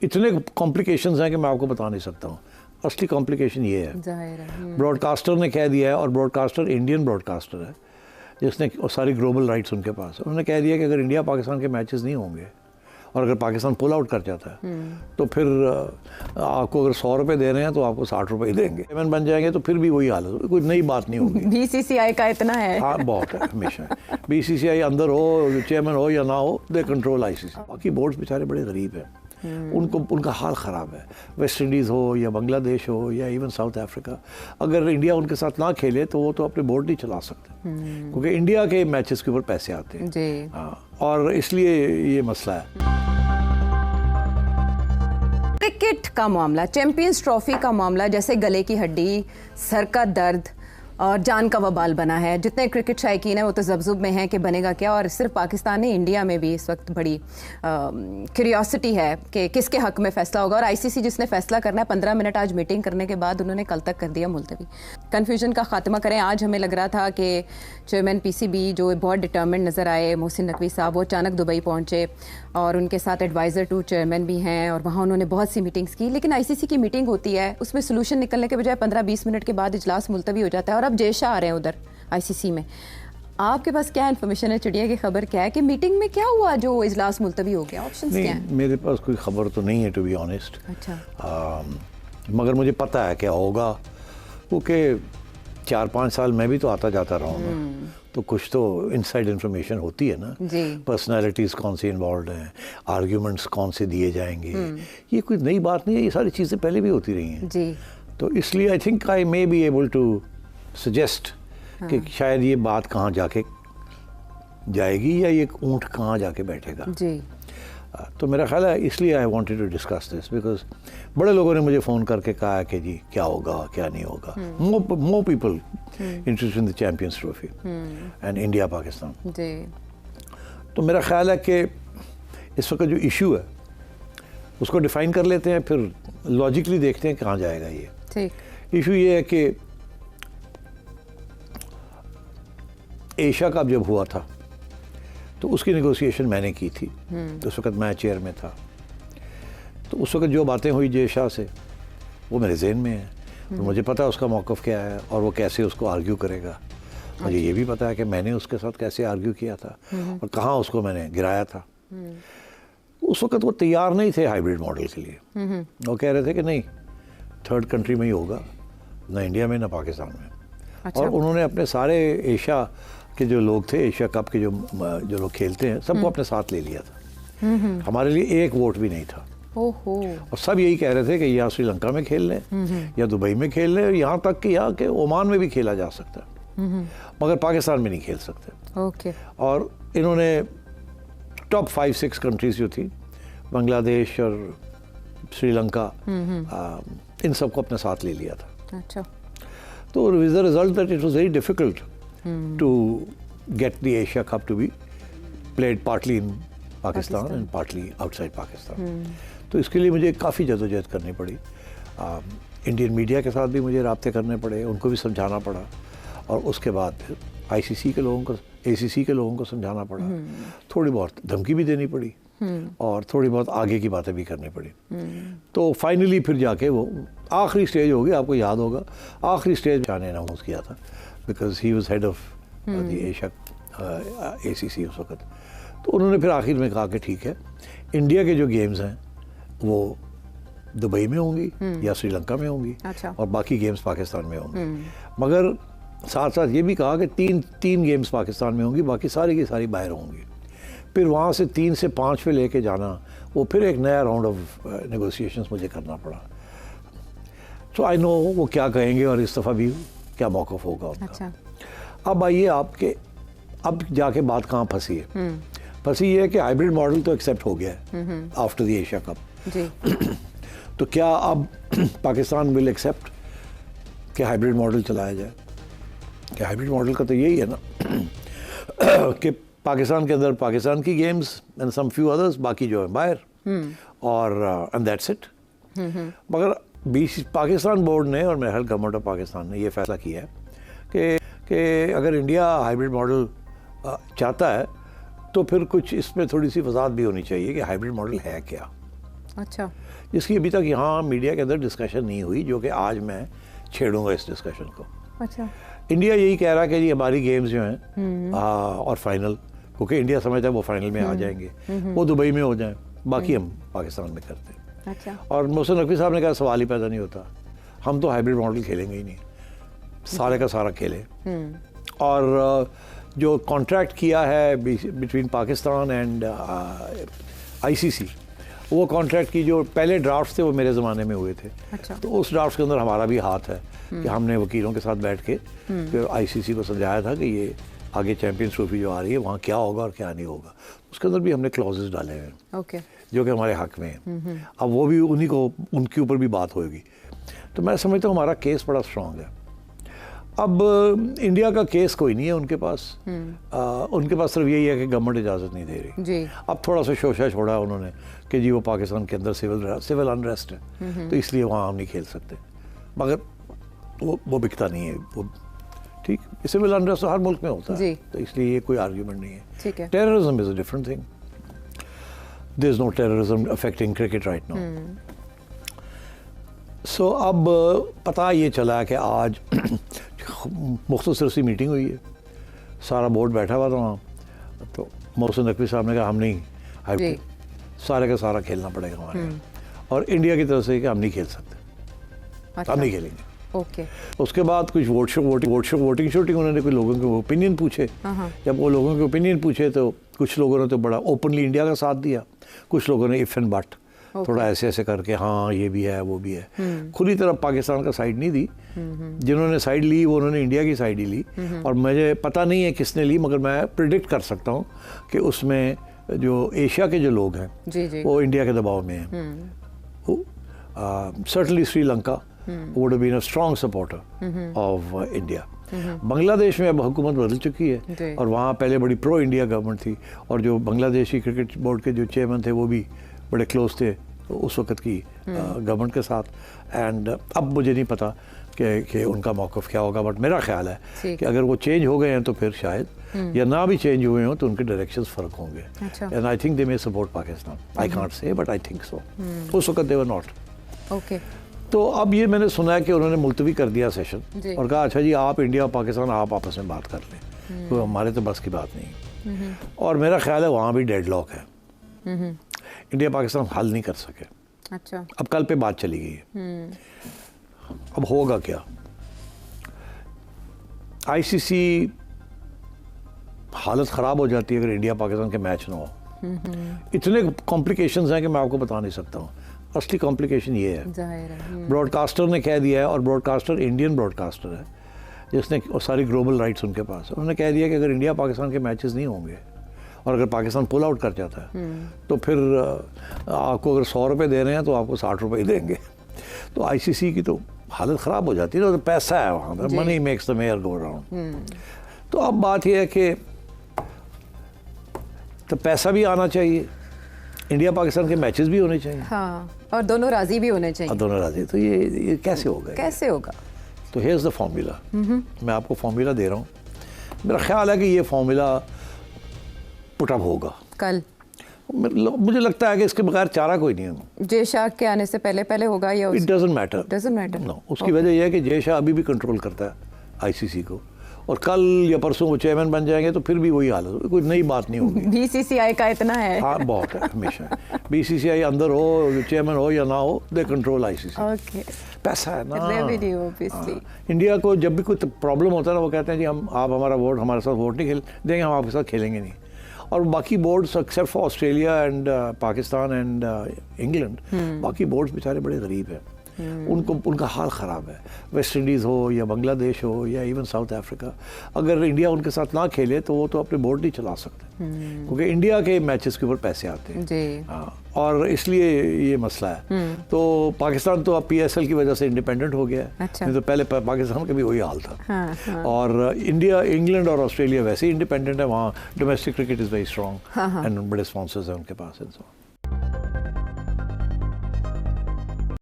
इतने कॉम्प्लिकेशंस हैं कि मैं आपको बता नहीं सकता हूँ। असली कॉम्प्लिकेशन ये है, ब्रॉडकास्टर ने कह दिया है, और ब्रॉडकास्टर इंडियन ब्रॉडकास्टर है जिसने सारी ग्लोबल राइट्स उनके पास है। उन्होंने कह दिया कि अगर इंडिया पाकिस्तान के मैचेस नहीं होंगे और अगर पाकिस्तान पुल आउट कर जाता है तो फिर आपको अगर 100 रुपये दे रहे हैं तो आपको 60 रुपये ही देंगे। चेयरमैन बन जाएंगे तो फिर भी वही हालत होगी, कोई नई बात नहीं होगी। बीसीसीआई का इतना है। हाँ, बहुत है, हमेशा। बीसीसीआई अंदर हो, चेयरमैन हो या ना हो, दे कंट्रोल आईसीसी। बाकी बोर्ड्स बेचारे बड़े गरीब हैं, उनका हाल ख़राब है। वेस्ट इंडीज़ हो या बांग्लादेश हो या इवन साउथ अफ्रीका, अगर इंडिया उनके साथ ना खेले तो वो तो अपने बोर्ड नहीं चला सकते, क्योंकि इंडिया के मैचेस के ऊपर पैसे आते हैं जी। हाँ, और इसलिए ये मसला है। क्रिकेट का मामला, चैंपियंस ट्रॉफी का मामला जैसे गले की हड्डी, सर का दर्द और जान का वबाल बना है। जितने क्रिकेट शायकीन हैं वो तो ज़ब्ज़ुब में हैं कि बनेगा क्या। और सिर्फ पाकिस्तान नहीं, इंडिया में भी इस वक्त बड़ी क्यूरियोसिटी है कि किसके हक़ में फ़ैसला होगा। और आईसीसी जिसने फ़ैसला करना है, 15 मिनट आज मीटिंग करने के बाद उन्होंने कल तक कर दिया मुलतवी। कन्फ्यूजन का ख़ात्मा करें। आज हमें लग रहा था कि चेयरमैन पीसीबी जो बहुत डिटर्मिन्ड नज़र आए, मोहसिन नकवी साहब, वो अचानक दुबई पहुँचे और उनके साथ एडवाइज़र टू चेयरमैन भी हैं और वहाँ उन्होंने बहुत सी मीटिंग्स की। लेकिन आईसीसी की मीटिंग होती है, उसमें सोल्यूशन निकलने के बजाय 15-20 मिनट के बाद इजलास मुलतवी हो जाता है। और अब जय शाह आ रहे हैं उधर आईसीसी में। आपके पास क्या इन्फॉर्मेशन है, चिड़िया की खबर क्या है कि मीटिंग में क्या हुआ जो इजलास मुलतवी हो गया? ऑप्शंस क्या हैं? मेरे पास कोई खबर तो नहीं है, टू बी ऑनेस्ट। अच्छा। मगर मुझे पता है क्या होगा, क्योंकि 4-5 साल मैं भी तो आता जाता रहा हूँ, तो कुछ तो इनसाइड इन्फॉर्मेशन होती है ना। पर्सनालिटीज़ कौन सी इन्वॉल्व हैं, आर्ग्यूमेंट्स कौन से दिए जाएंगे, ये कोई नई बात नहीं है, ये सारी चीज़ें पहले भी होती रही हैं जी। तो इसलिए I think I may be able to suggest कि शायद ये बात कहाँ जाके जाएगी या ये ऊँट कहाँ जाके बैठेगा जी। तो मेरा ख्याल है इसलिए I wanted to discuss this, because बड़े लोगों ने मुझे फ़ोन करके कहा कि जी क्या होगा क्या नहीं होगा। More people interested in the Champions Trophy and India Pakistan जी। तो मेरा ख्याल है कि इस वक्त जो इशू है उसको डिफ़ाइन कर लेते हैं, फिर लॉजिकली देखते हैं कहाँ जाएगा ये। ठीक। इशू ये है कि एशिया कप जब हुआ था तो उसकी नेगोशिएशन मैंने की थी। उस वक्त मैं चेयर में था, तो उस वक्त जो बातें हुई जय शाह से वो मेरे ज़हन में है, और मुझे पता है उसका मौक़िफ़ क्या है और वो कैसे उसको आर्ग्यू करेगा। मुझे ये भी पता है कि मैंने उसके साथ कैसे आर्ग्यू किया था और कहाँ उसको मैंने गिराया था। उस वक्त वो तैयार नहीं थे हाइब्रिड मॉडल के लिए। वो कह रहे थे कि नहीं, थर्ड कंट्री में ही होगा, ना इंडिया में ना पाकिस्तान में। अच्छा। और उन्होंने अपने सारे एशिया के जो लोग थे, एशिया कप के जो लोग खेलते हैं, सबको अपने साथ ले लिया था। हमारे लिए एक वोट भी नहीं था। ओहो। और सब यही कह रहे थे कि या श्रीलंका में खेल लें या दुबई में खेल लें, यहाँ तक कि यहाँ के ओमान में भी खेला जा सकता है, मगर पाकिस्तान में नहीं खेल सकते। ओके। और इन्होंने टॉप 5-6 कंट्रीज जो थी, बांग्लादेश और श्रीलंका, इन सबको अपने साथ ले लिया था। अच्छा। तो with the result that it was very difficult to get the Asia Cup to be played partly in Pakistan and partly outside Pakistan. तो इसके लिए मुझे काफ़ी जदोजहद करनी पड़ी। इंडियन मीडिया के साथ भी मुझे राब्ते करने पड़े, उनको भी समझाना पड़ा, और उसके बाद फिर आईसीसी के लोगों को, एसीसी के लोगों को समझाना पड़ा, थोड़ी बहुत धमकी भी देनी पड़ी और थोड़ी बहुत आगे की बातें भी करनी पड़ी। तो फाइनली फिर जाके वो आखिरी स्टेज होगी, आपको याद होगा आखिरी स्टेज ने अनाउंस किया था, because he was head of the Asia ACC उस वक्त। तो उन्होंने फिर आखिर में कहा कि ठीक है, इंडिया के जो गेम्स हैं वो दुबई में होंगी या श्रीलंका में होंगी। अच्छा। और बाकी गेम्स पाकिस्तान में होंगी, मगर साथ साथ ये भी कहा कि तीन गेम्स पाकिस्तान में होंगी, बाकी सारी की सारी बाहर होंगी। फिर वहाँ से 3 से 5 पे लेके जाना, वो फिर एक नया राउंड ऑफ नेगोशिएशंस मुझे करना पड़ा। सो आई नो वो क्या कहेंगे और इस दफ़ा भी क्या मौक़िफ़ होगा उनका। अच्छा। अब आइए आपके, अब जाके बात कहाँ फंसी है? फंसी ये है कि हाइब्रिड मॉडल तो एक्सेप्ट हो गया है आफ्टर द एशिया कप जी। तो क्या अब पाकिस्तान विल एक्सेप्ट कि हाइब्रिड मॉडल चलाया जाए? कि हाइब्रिड मॉडल का तो यही है ना कि पाकिस्तान के अंदर पाकिस्तान की games and some few others, बाकी जो है बाहर, और एंड दैट्स इट। मगर पाकिस्तान बोर्ड ने और मेरे ख्याल गवर्नमेंट ऑफ पाकिस्तान ने ये फैसला किया है कि अगर इंडिया हाइब्रिड मॉडल चाहता है तो फिर कुछ इसमें थोड़ी सी वजाहत भी होनी चाहिए कि हाइब्रिड मॉडल है क्या, अच्छा, जिसकी अभी तक यहाँ मीडिया के अंदर डिस्कशन नहीं हुई, जो कि आज मैं छेड़ूंगा इस डिस्कशन को। अच्छा, इंडिया यही कह रहा है कि जी हमारी गेम्स जो हैं और फाइनल, क्योंकि इंडिया समझता है वो फाइनल में आ जाएंगे, वो दुबई में हो जाएं, बाकी हम पाकिस्तान में करते हैं। अच्छा, और मोहसिन नकवी साहब ने कहा सवाल ही पैदा नहीं होता, हम तो हाइब्रिड मॉडल खेलेंगे ही नहीं, सारे का सारा खेलें। और जो कॉन्ट्रैक्ट किया है बिटवीन पाकिस्तान एंड आईसीसी, वो कॉन्ट्रैक्ट की जो पहले ड्राफ्ट थे वो मेरे ज़माने में हुए थे। अच्छा, तो उस ड्राफ्ट के अंदर हमारा भी हाथ है कि हमने वकीलों के साथ बैठ के फिर आईसीसी को समझाया था कि ये आगे चैंपियंस ट्रॉफी जो आ रही है वहाँ क्या होगा और क्या नहीं होगा। उसके अंदर भी हमने क्लॉजेस डाले हैं ओके, जो कि हमारे हक में हैं। अब वो भी उनके ऊपर भी बात होगी। तो मैं समझता हूँ हमारा केस बड़ा स्ट्रॉन्ग है। अब इंडिया का केस कोई नहीं है उनके पास, उनके पास सिर्फ यही है कि गवर्नमेंट इजाज़त नहीं दे रही जी। अब थोड़ा सा शोशा छोड़ा उन्होंने कि जी वो पाकिस्तान के अंदर सिविल अनरेस्ट है, तो इसलिए वहाँ हम नहीं खेल सकते। मगर वो बिकता नहीं है, वो ठीक, सिविल अनरेस्ट हर मुल्क में होता है, तो इसलिए ये कोई आर्ग्यूमेंट नहीं है। ठीक है, terrorism is a different thing, there is no terrorism affecting cricket right now. So अब पता ये चला कि आज मुख्तसर सी मीटिंग हुई है, सारा बोर्ड बैठा हुआ था वहाँ। तो मोहसिन नकवी साहब ने कहा हम नहीं, सारे का सारा खेलना पड़ेगा हमारे, और इंडिया की तरफ से कि हम नहीं खेल सकते, अच्छा, हम नहीं खेलेंगे। ओके, उसके बाद कुछ वोटिंग शोटिंग उन्होंने कुछ लोगों के ओपिनियन पूछे। जब वो लोगों के ओपिनियन पूछे तो कुछ लोगों ने तो बड़ा ओपनली इंडिया का साथ दिया, कुछ लोगों ने इफ एंड बट थोड़ा ऐसे ऐसे करके हाँ ये भी है वो भी है, खुली तरफ पाकिस्तान का साइड नहीं दी। जिन्होंने साइड ली वो उन्होंने इंडिया की साइड ही ली, और मुझे पता नहीं है किसने ली, मगर मैं प्रिडिक्ट कर सकता हूँ कि उसमें जो एशिया के जो लोग हैं जी, वो इंडिया के दबाव में हैं। Certainly Sri Lanka would have been a strong supporter of India. Bangladesh में अब हुकूमत बदल चुकी है और वहाँ पहले बड़ी प्रो इंडिया गवर्नमेंट थी, और जो बांग्लादेशी क्रिकेट बोर्ड के जो चेयरमैन थे वो भी बड़े क्लोज थे उस वक्त की गवर्नमेंट के साथ। एंड अब मुझे नहीं पता कि उनका मौक़िफ़ क्या होगा, बट मेरा ख्याल है कि अगर वो चेंज हो गए हैं तो फिर शायद, या ना भी चेंज हुए हों तो उनके डायरेक्शंस फ़र्क होंगे। And I think they may support Pakistan, I can't say but I think so. उस वक्त दे वर नॉट। ओके, तो अब ये मैंने सुना है कि उन्होंने मुलतवी कर दिया सेशन और कहा अच्छा जी आप इंडिया और पाकिस्तान आप आपस में बात कर लें, तो हमारे तो बस की बात नहीं। और मेरा ख्याल है वहाँ भी डेडलॉक है, इंडिया पाकिस्तान हल नहीं कर सके। अच्छा, अब कल पे बात चली गई है, अब होगा क्या? आईसीसी हालत ख़राब हो जाती है अगर इंडिया पाकिस्तान के मैच ना हो। इतने कॉम्प्लिकेशंस हैं कि मैं आपको बता नहीं सकता हूँ। असली कॉम्प्लिकेशन ये है, ब्रॉडकास्टर ने कह दिया है, और ब्रॉडकास्टर इंडियन ब्रॉडकास्टर है जिसने सारी ग्लोबल राइट्स उनके पास है, उन्होंने कह दिया कि अगर इंडिया पाकिस्तान के मैचेस नहीं होंगे और अगर पाकिस्तान पुल आउट कर जाता है तो फिर आपको अगर 100 रुपये दे रहे हैं तो आपको 60 रुपये ही देंगे। तो आईसीसी की तो हालत ख़राब हो जाती है, तो पैसा है वहाँ पर, money makes the mayor go around. तो अब बात यह है कि तो पैसा भी आना चाहिए, इंडिया पाकिस्तान के मैचेस भी होने चाहिए, हाँ, और दोनों राजी भी होने चाहिए। दोनों राजी, तो ये कैसे होगा? कैसे होगा? तो हियर्स द फॉर्मूला, मैं आपको फॉर्मूला दे रहा हूँ। मेरा ख्याल है कि ये फॉर्मूला पुटअप होगा कल। मुझे लगता है कि इसके बगैर चारा कोई नहीं है। जय शाह के आने से पहले होगा या इट डजंट मैटर नो। उसकी वजह यह है कि जय शाह अभी भी कंट्रोल करता है आईसीसी को, और कल या परसों वो चेयरमैन बन जाएंगे तो फिर भी वही हालत होगी, कोई नई बात नहीं होगी। बीसीसीआई का इतना है, हाँ बहुत है, हमेशा बीसीसीआई अंदर हो, चेयरमैन हो या ना हो, दे कंट्रोल आईसीसी। ओके, पैसा है ना, रेवेन्यू ऑब्वियसली। इंडिया को जब भी कोई प्रॉब्लम होता है ना, वो कहते हैं जी आप हमारे साथ वोट नहीं खेल देंगे, हम आपके साथ खेलेंगे नहीं। और बाकी boards except for Australia and Pakistan and England, बाकी बोर्ड्स बेचारे बड़े गरीब हैं, उनका हाल ख़राब है। वेस्ट इंडीज़ हो या बांग्लादेश हो या इवन साउथ अफ्रीका, अगर इंडिया उनके साथ ना खेले तो वो तो अपने बोर्ड नहीं चला सकते, क्योंकि इंडिया के मैचेस के ऊपर पैसे आते हैं जी। और इसलिए ये मसला है। तो पाकिस्तान तो अब पीएसएल की वजह से इंडिपेंडेंट हो गया है, अच्छा। नहीं तो पहले पाकिस्तान का भी वही हाल था। हाँ। और इंडिया, इंग्लैंड और ऑस्ट्रेलिया वैसे ही इंडिपेंडेंट है, वहाँ domestic cricket is very strong and बड़े स्पॉन्सर्स हैं उनके पास।